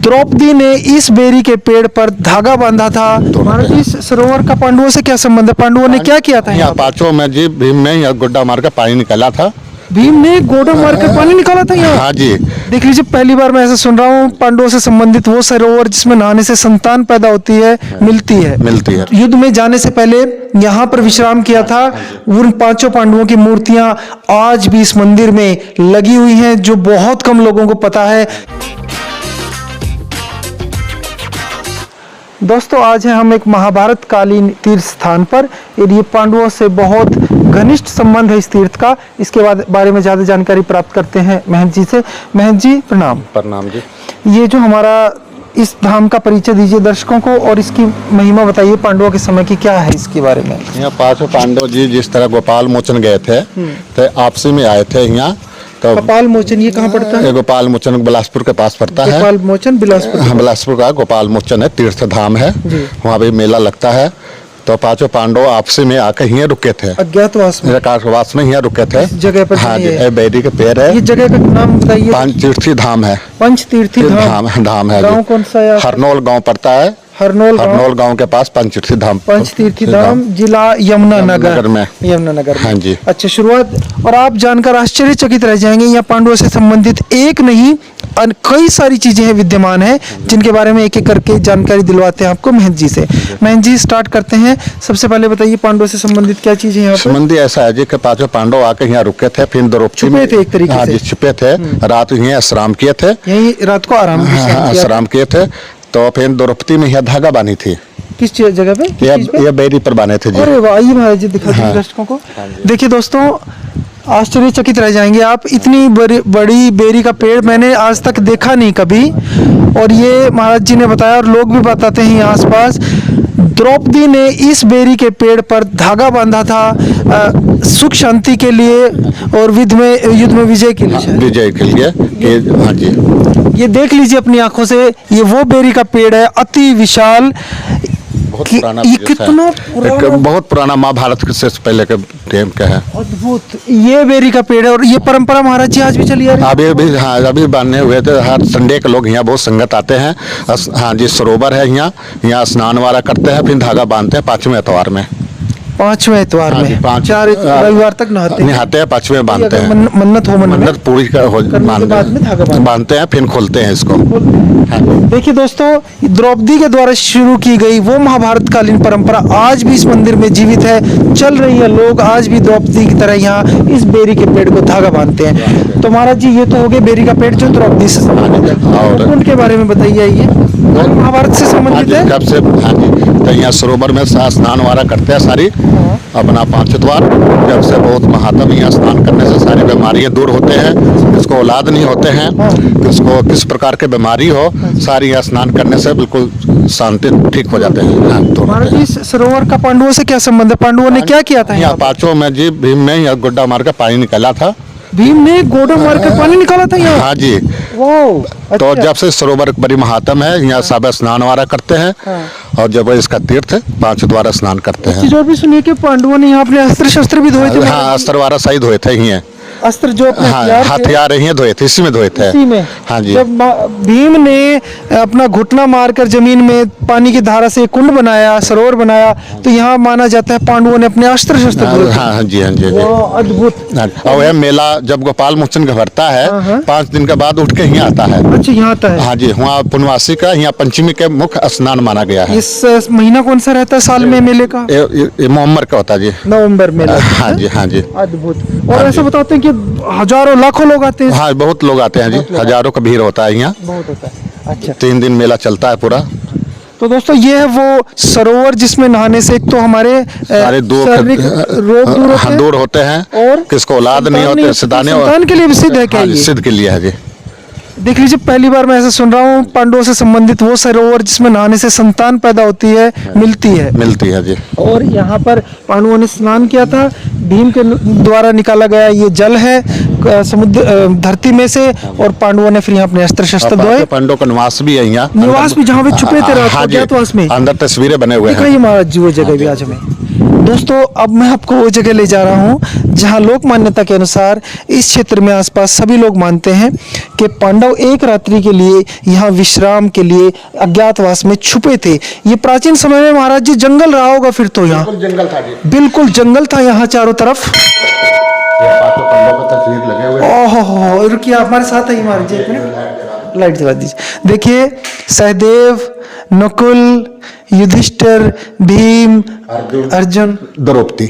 द्रौपदी ने इस बेरी के पेड़ पर धागा बांधा था। महाराज जी, इस सरोवर का पांडवों से क्या संबंध है? पांडवों ने क्या किया था यहाँ पांचों में जी भीम ने यहाँ गुड्डा मार के पानी निकाला था। भीम ने गोड़ा मार कर पानी निकाला था यहाँ? हाँ जी। देख लीजिए, पहली बार मैं ऐसा सुन रहा हूँ। पांडवों से संबंधित वो सरोवर जिसमें नहाने से संतान पैदा होती है, मिलती है। युद्ध में जाने से पहले यहाँ पर विश्राम किया था। उन पांचों पांडवों की मूर्तियां आज भी इस मंदिर में लगी हुई हैं, जो बहुत कम लोगों को पता है। दोस्तों, आज है हम एक महाभारत कालीन तीर्थ स्थान पर। ये पांडवों से बहुत घनिष्ठ संबंध है इस तीर्थ का। इसके बारे में ज़्यादा जानकारी प्राप्त करते हैं महंत जी से। महंत जी प्रणाम। प्रणाम जी। ये जो हमारा इस धाम का परिचय दीजिए दर्शकों को, और इसकी महिमा बताइए पांडवों के समय की क्या है इसके बारे में। यहाँ पांचों पांडव जी जिस तरह गोपाल मोचन गए थे तो आपसी में आए थे यहाँ। तो गोपाल मोचन ये कहाँ पड़ता है? गोपाल मोचन बिलासपुर के पास पड़ता है। गोपाल मोचन बिलासपुर? हाँ, बिलासपुर का गोपाल मोचन है, तीर्थ धाम है। वहाँ भी मेला लगता है। तो पांचों पांडव आपसी में आकर यहाँ रुके थे, अज्ञातवास में, में यहाँ रुके थे जगह पर। हाँ जी, बेरी के पेड़ है। ये जगह का नाम बताइए। पंचतीर्थी धाम है। पंचतीर्थी धाम है। गाँव कौन सा है? हरनौल गाँव पड़ता है। हरनौल गांव के पास पंचतीर्थी धाम जिला यमुनानगर में। हाँ जी। अच्छा, शुरुआत। और आप जानकर आश्चर्यचकित रह जाएंगे, यहाँ पांडवों से संबंधित एक नहीं कई सारी चीजें हैं, विद्यमान है, जिनके बारे में एक एक करके जानकारी दिलवाते हैं आपको महंत जी से। महंत जी, स्टार्ट करते हैं। सबसे पहले बताइए पांडवों से संबंधित क्या चीजें यहाँ पर? संबंधी ऐसा है जी कि पांचों पांडव आकर यहाँ रुके थे, फिर द्रौपदी छुपे थे एक तरीके से। छुपे थे, रात यहीं आराम किए थे। यही रात को आराम किए थे। तो फिर द्रौपदी में यह धागा बांधी थी। किस जगह पे? ये बेरी पर बांधे थे जी। अरे वाह, ये महाराज जी दिखा दीजिए दर्शकों को। देखिए दोस्तों, आश्चर्यचकित रह जाएंगे आप। इतनी बड़ी बेरी का पेड़ मैंने आज तक देखा नहीं कभी, और ये महाराज जी ने बताया और लोग भी बताते हैं यहाँ आसपास। द्रौपदी ने इस बेरी के पेड़ पर धागा बांधा था सुख शांति के लिए और युद्ध में विजय के लिए। हाँ जी, ये देख लीजिए अपनी आंखों से, ये वो बेरी का पेड़ है, अति विशाल। बहुत पुराना, बहुत पुराना, महाभारत से पहले के टाइम का है। अद्भुत। ये बेरी का पेड़ है, और ये परंपरा महाराज जी आज भी चली आ रही है। अभी बांधने हुए थे। हर संडे के लोग यहाँ बहुत संगत आते हैं। हाँ जी, सरोवर है यहाँ स्नान वाला करते हैं, फिर धागा बांधते हैं 5वें एतवार में। 5वें एतवार में 4 रविवार तक नहाते हैं, 5वें बांधते हैं। मन्नत पूरी बांधते हैं, फिर खोलते हैं इसको। देखिए दोस्तों, द्रौपदी के द्वारा शुरू की गई वो महाभारत कालीन परंपरा आज भी इस मंदिर में जीवित है, चल रही है। लोग आज भी द्रौपदी की तरह यहाँ इस बेरी के पेड़ को धागा बांधते हैं। तो महाराज जी, ये तो हो गए बेरी का पेड़ जो द्रौपदी से संबंधित है। और उनके बारे में बताइए, ये महाभारत से संबंधित है। कब से? हाँ जी, तो यहाँ सरोवर में स्नान वाला करते हैं सारी अपना 5 एतवार। जब से बहुत महात्म, यहाँ स्नान करने से सारी बीमारियां दूर होते हैं। जिसको औलाद नहीं होते हैं, जिसको किस प्रकार के बीमारी हो, सारी यहाँ स्नान करने से बिल्कुल शांति ठीक हो जाते हैं। महाराज जी, सरोवर का पांडवों से क्या संबंध है? पांडवों ने क्या किया था यहाँ? पांचों में जी भीम ने यहाँ गुड्डा मार के पानी निकाला था। भीम ने गोड़ा मार कर पानी निकाला था यहाँ? हाँ जी। वाह। तो जब से सरोवर बड़ी महात्म है, यहाँ सब स्नान वाला करते हैं। और जब इसका तीर्थ 5 द्वारा स्नान करते हैं। और भी सुनिए कि पांडवों ने यहाँ अपने अस्त्र शस्त्र भी धोए थे। हाँ, अस्त्र वाला सही धोए थे यहाँ। अस्त्र जो अपने हथियार ही धोए थे, इसी में धोए थे। हाँ जी। जब भीम ने अपना घुटना मारकर जमीन में पानी की धारा से कुंड बनाया, सरोवर बनाया, तो यहाँ माना जाता है पांडवों ने अपने अस्त्र शस्त्र धोए। हाँ जी, हाँ जी। अद्भुत। और यह मेला जब गोपाल मोचन भरता है, 5 दिन के बाद उठ के यहाँ आता है। अच्छा, यहाँ आता है? हाँ जी, वहाँ पूर्णवासी का यहाँ पंचमी के मुख्य स्नान माना गया है। इस महीना कौन सा रहता है साल में मेले का? नवंबर का होता है जी। नवंबर मेला। हाँ जी, हाँ जी। अद्भुत। और ऐसा बताते हैं कि हजारों लाखों लोग आते हैं। हाँ, बहुत लोग आते हैं जी, हजारों का भीड़ होता है यहाँ। बहुत होता है। अच्छा, 3 दिन मेला चलता है पूरा। तो दोस्तों, ये है वो सरोवर जिसमें नहाने से एक तो हमारे सारे रोग दूर होते हैं, और किसको औलाद नहीं होते, संतान के लिए भी सिद्ध है। क्या ये सिद्ध के लिए है जी? देख लीजिए, पहली बार मैं ऐसा सुन रहा हूँ। पांडवों से संबंधित वो सरोवर जिसमें नहाने से संतान पैदा होती है, मिलती है जी। और यहाँ पर पांडवों ने स्नान किया था। भीम के द्वारा निकाला गया ये जल है समुद्र धरती में से, और पांडवों ने फिर यहाँ अपने अस्त्र शस्त्र धोए। पांडवों का निवास भी है यहाँ, निवास भी, जहाँ वे छुपे थे अज्ञातवास में। अंदर तस्वीरें बने हुए हैं। महाराज जी वो जगह भी आज हमें दोस्तों अब मैं आपको वो जगह ले जा रहा हूँ जहाँ लोक मान्यता के अनुसार इस क्षेत्र में आसपास सभी लोग मानते हैं कि पांडव एक रात्रि के लिए यहाँ विश्राम के लिए अज्ञातवास में छुपे थे। ये प्राचीन समय में महाराज जी जंगल रहा होगा फिर तो यहाँ बिल्कुल जंगल था जी। बिल्कुल जंगल था यहाँ चारों तरफ। ये पांचों पांडवों का तस्वीर लगे हुए हैं। ओहो रुकिए आप हमारे साथ आइए महाराज जी, एक मिनट लाइट जला दीजिए। देखिए सहदेव, नकुल, युधिष्ठिर, भीम, अर्जुन, द्रौपदी,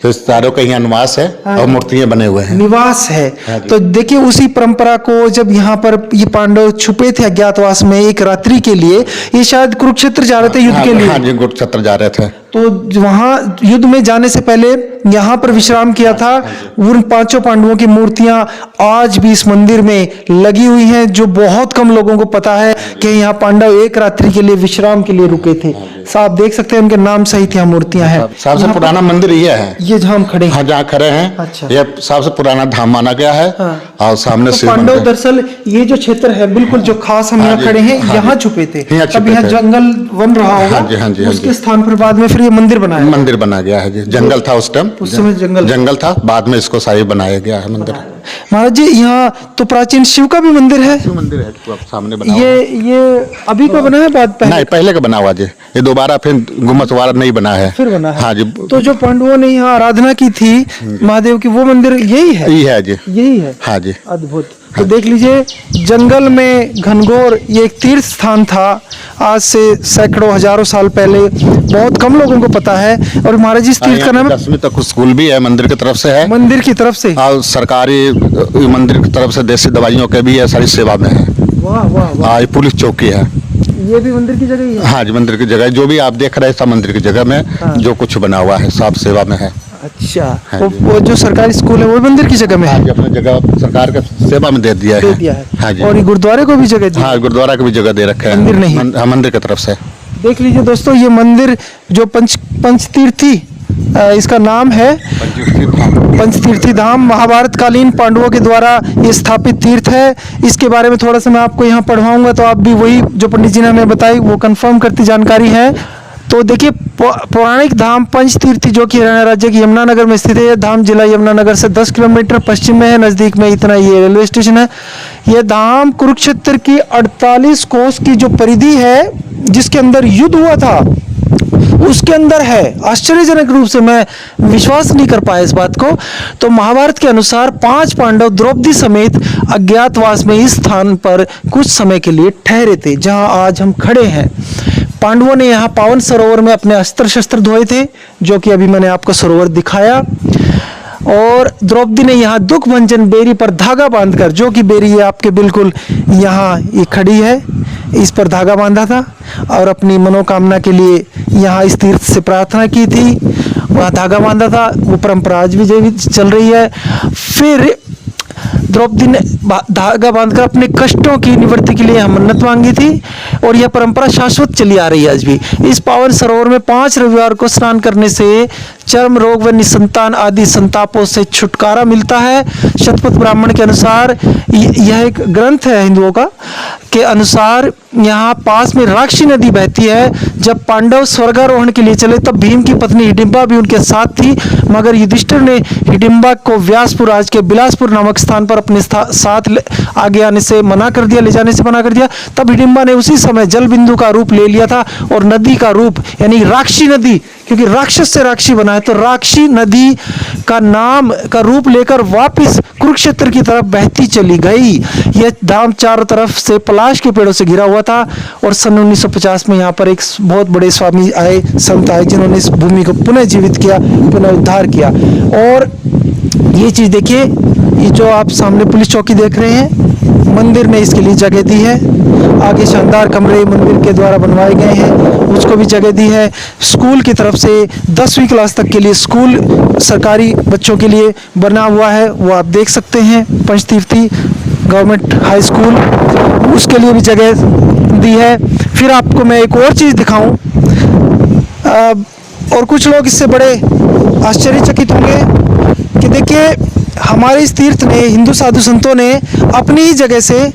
तो इस चारों का यहाँ निवास है और मूर्तियां बने हुए हैं, निवास है। तो देखिए उसी परंपरा को जब यहाँ पर ये पांडव छुपे थे अज्ञातवास में एक रात्रि के लिए, ये शायद कुरुक्षेत्र जा रहे थे युद्ध के लिए। हाँ जी, कुरुक्षेत्र जा रहे थे। तो वहां युद्ध में जाने से पहले यहाँ पर विश्राम किया था। उन पांचों पांडवों की मूर्तियां आज भी इस मंदिर में लगी हुई हैं, जो बहुत कम लोगों को पता है कि यहाँ पांडव एक रात्रि के लिए विश्राम के लिए रुके थे। साहब देख सकते हैं उनके नाम सहित यहाँ मूर्तियां हैं। सबसे पुराना मंदिर ये है, ये जहाँ हम खड़े हैं। हाँ जहाँ खड़े हैं। अच्छा। ये सबसे पुराना धाम माना गया है। और सामने तो शिव पांडव मंदिर। दरअसल ये जो क्षेत्र है बिल्कुल जो खास हम यहाँ जी, खड़े हैं, हाँ यहाँ जी। छुपे थे। यहाँ तब छुपे यहाँ थे। जंगल वन रहा होगा। हाँ जी, हाँ जी, हाँ उसके जी। स्थान पर बाद में फिर ये मंदिर बनाया। मंदिर बना गया है जी। जंगल था उस टाइम, उस समय जंगल था, बाद में इसको शाही बनाया गया है मंदिर। महाराज जी यहाँ तो प्राचीन शिव का भी मंदिर है। शिव मंदिर है जो सामने बना हुआ है। ये अभी का बना है बाद पहले? नहीं, पहले का बना हुआ जी। ये दोबारा फिर गुम्बद वाला नहीं बना है, फिर बना है। हाँ जी। तो जो पांडवों ने यहाँ आराधना की थी महादेव की, वो मंदिर यही है? यही है जी, यही है। हाँ जी। अद्भुत। तो देख लीजिए जंगल में घनघोर ये एक तीर्थ स्थान था। आज से सैकड़ों हजारों साल पहले, बहुत कम लोगों को पता है। और महाराज जी इस तीर्थ का नाम 10वीं तक स्कूल भी है, मंदिर की तरफ से है। मंदिर की तरफ से? और सरकारी मंदिर की तरफ से देसी दवाइयों के भी है, सारी सेवा में है। वाह वाह वाह। हाँ, ये पुलिस चौकी है। ये भी मंदिर की जगह ही है? हाँ जी, मंदिर की जगह। जो भी आप देख रहे हैं सब मंदिर की जगह में जो कुछ बना हुआ है सब सेवा में है। अच्छा। हाँ वो जो सरकारी स्कूल है वो मंदिर की जगह में है? हाँ जी, अपनी जगह सरकार के सेवा में दे दिया है। हाँ जी। और ये गुरुद्वारे को भी जगह दी? हाँ, गुरुद्वारा की भी जगह दे रखे हैं। मंदिर नहीं? हाँ, मंदिर की तरफ से। देख लीजिए दोस्तों ये मंदिर जो पंचतीर्थी इसका नाम है पंचतीर्थी धाम, महाभारत कालीन पांडवों के द्वारा ये स्थापित तीर्थ है। इसके बारे में थोड़ा सा मैं आपको यहाँ पढ़वाऊंगा तो आप भी वही जो पंडित जी ने हमें बताई वो कंफर्म करती जानकारी है। तो देखिए पौराणिक धाम पंचतीर्थी जो कि हरियाणा राज्य के यमुनानगर में स्थित है। यह धाम जिला यमुनानगर से 10 किलोमीटर पश्चिम में है, नज़दीक में इतना ये रेलवे स्टेशन है। यह धाम कुरुक्षेत्र की 48 कोस की जो परिधि है जिसके अंदर युद्ध हुआ था उसके अंदर है। आश्चर्यजनक रूप से मैं विश्वास नहीं कर पाया इस बात को। तो महाभारत के अनुसार 5 पांडव द्रौपदी समेत अज्ञातवास में इस स्थान पर कुछ समय के लिए ठहरे थे जहां आज हम खड़े हैं। पांडवों ने यहाँ पावन सरोवर में अपने अस्त्र शस्त्र धोए थे, जो कि अभी मैंने आपको सरोवर दिखाया। और द्रौपदी ने यहाँ दुख भंजन बेरी पर धागा बांधकर, जो कि बेरी ये आपके बिल्कुल यहाँ ये खड़ी है, इस पर धागा बांधा था और अपनी मनोकामना के लिए यहाँ इस तीर्थ से प्रार्थना की थी। वह धागा बांधा था, वो परंपरा आज भी जीवित चल रही है। फिर द्रौपदी ने धागा बांधकर अपने कष्टों की निवृत्ति के लिए यहाँ मन्नत मांगी थी और यह परंपरा शाश्वत चली आ रही है आज भी। इस पावन सरोवर में 5 रविवार को स्नान करने से चर्म रोग व निसंतान आदि संतापों से छुटकारा मिलता है। शतपथ ब्राह्मण के अनुसार यह एक ग्रंथ है हिंदुओं का के अनुसार यहाँ पास में राक्षी नदी बहती है। जब पांडव स्वर्गारोहण के लिए चले तब भीम की पत्नी हिडिंबा भी उनके साथ थी, मगर युधिष्ठिर ने हिडिंबा को व्यासपुर आज के बिलासपुर नामक स्थान पर अपने साथ आगे आने से मना कर दिया, ले जाने से मना कर दिया। तब हिडिंबा ने उसी समय जल बिंदु का रूप ले लिया था और नदी का रूप यानी राक्षी नदी, क्योंकि राक्षस से राक्षी बना है तो राक्षी नदी का नाम का रूप लेकर वापस कुरुक्षेत्र की तरफ बहती चली गई। यह धाम चारों तरफ से पलाश के पेड़ों से घिरा हुआ था और सन 1950 में यहाँ पर एक बहुत बड़े स्वामी आए, संत आए, जिन्होंने इस भूमि को पुनः जीवित किया, पुनरुद्धार किया। और ये चीज़ देखिए, ये जो आप सामने पुलिस चौकी देख रहे हैं, मंदिर ने इसके लिए जगह दी है। आगे शानदार कमरे मंदिर के द्वारा बनवाए गए हैं, उसको भी जगह दी है। स्कूल की तरफ से 10वीं क्लास तक के लिए स्कूल सरकारी बच्चों के लिए बना हुआ है, वो आप देख सकते हैं। पंचतीर्थी गवर्नमेंट हाई स्कूल, उसके लिए भी जगह दी है। फिर आपको मैं एक और चीज़ दिखाऊं, और कुछ लोग इससे बड़े आश्चर्यचकित होंगे कि देखिए हमारे इस तीर्थ ने, हिंदू साधु संतों ने अपनी ही जगह से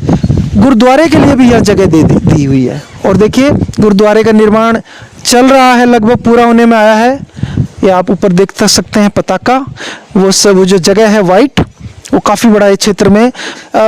गुरुद्वारे के लिए भी यह जगह दी हुई है। और देखिए गुरुद्वारे का निर्माण चल रहा है, लगभग पूरा होने में आया है। ये आप ऊपर देख सकते हैं पताका, वो सब, वो जो जगह है वाइट, वो काफी बड़ा है क्षेत्र में।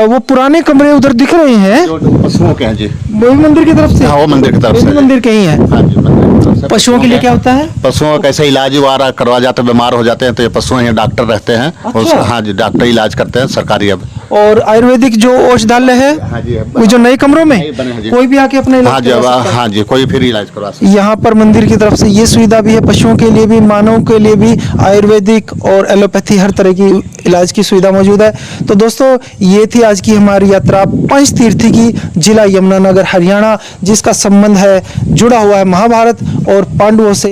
वो पुराने कमरे उधर दिख रहे हैं, जो पशुओं के हैं जी। वही मंदिर की तरफ से? हाँ, वो मंदिर की तरफ ये से भी जी। मंदिर के ही है। हाँ जी, मंदिर की तरफ से। पशुओं के लिए क्या होता है? पशुओं का कैसे इलाज वगैरह करवा जाते हैं, बीमार हो जाते हैं तो ये पशुओं यहाँ डॉक्टर रहते हैं। अच्छा। हाँ जी, डॉक्टर इलाज करते हैं सरकारी। अब और आयुर्वेदिक जो औषधालय है, हाँ जी, वो जो नए कमरों में नए बने हैं जी। कोई भी आके अपना इलाज हाँ जी, करवा सकता है। हाँ जी, कोई फिर इलाज करवा सकता है। यहाँ पर मंदिर की तरफ से ये सुविधा भी है, पशुओं के लिए भी, मानव के लिए भी, आयुर्वेदिक और एलोपैथी हर तरह की इलाज की सुविधा मौजूद है। तो दोस्तों, ये थी आज की हमारी यात्रा पंचतीर्थी की, जिला यमुनानगर हरियाणा, जिसका संबंध है, जुड़ा हुआ है महाभारत और पांडवों से।